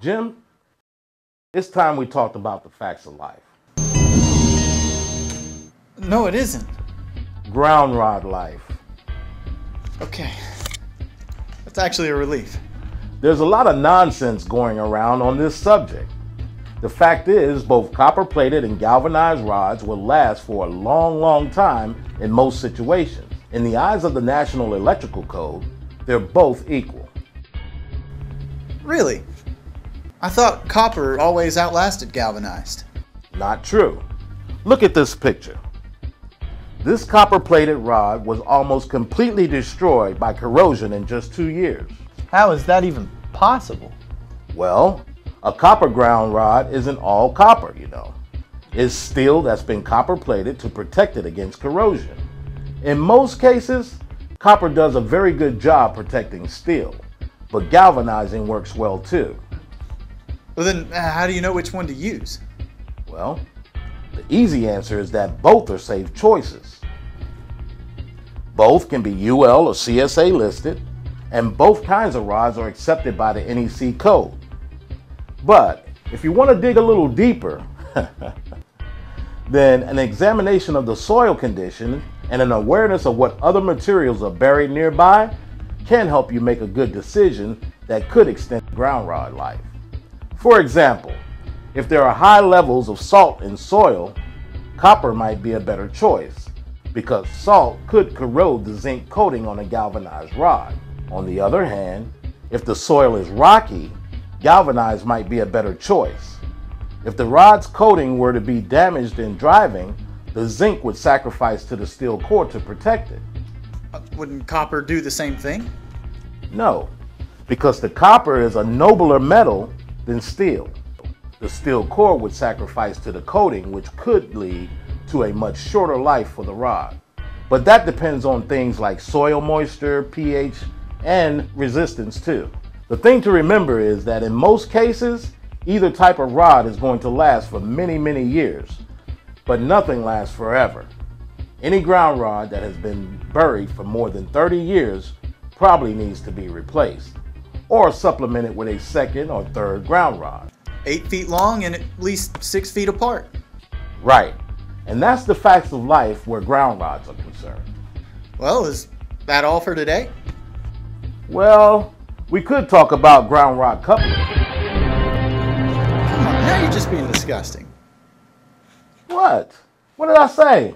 Jim, it's time we talked about the facts of life. No, it isn't. Ground rod life. Okay. That's actually a relief. There's a lot of nonsense going around on this subject. The fact is, both copper-plated and galvanized rods will last for a long, long time in most situations. In the eyes of the National Electrical Code, they're both equal. Really? I thought copper always outlasted galvanized. Not true. Look at this picture. This copper-plated rod was almost completely destroyed by corrosion in just 2 years. How is that even possible? Well, a copper ground rod isn't all copper, you know. It's steel that's been copper-plated to protect it against corrosion. In most cases, copper does a very good job protecting steel, but galvanizing works well too. Well then, how do you know which one to use? Well, the easy answer is that both are safe choices. Both can be UL or CSA listed, and both kinds of rods are accepted by the NEC code. But if you want to dig a little deeper, then an examination of the soil condition and an awareness of what other materials are buried nearby can help you make a good decision that could extend ground rod life. For example, if there are high levels of salt in soil, copper might be a better choice because salt could corrode the zinc coating on a galvanized rod. On the other hand, if the soil is rocky, galvanized might be a better choice. If the rod's coating were to be damaged in driving, the zinc would sacrifice to the steel core to protect it. Wouldn't copper do the same thing? No, because the copper is a nobler metal than steel. The steel core would sacrifice to the coating, which could lead to a much shorter life for the rod. But that depends on things like soil moisture, pH, and resistance too. The thing to remember is that in most cases, either type of rod is going to last for many, many years, but nothing lasts forever. Any ground rod that has been buried for more than 30 years probably needs to be replaced, or supplemented with a second or third ground rod. 8 feet long and at least 6 feet apart. Right, and that's the facts of life where ground rods are concerned. Well, is that all for today? Well, we could talk about ground rod coupling. Come on, now you're just being disgusting. What? What did I say?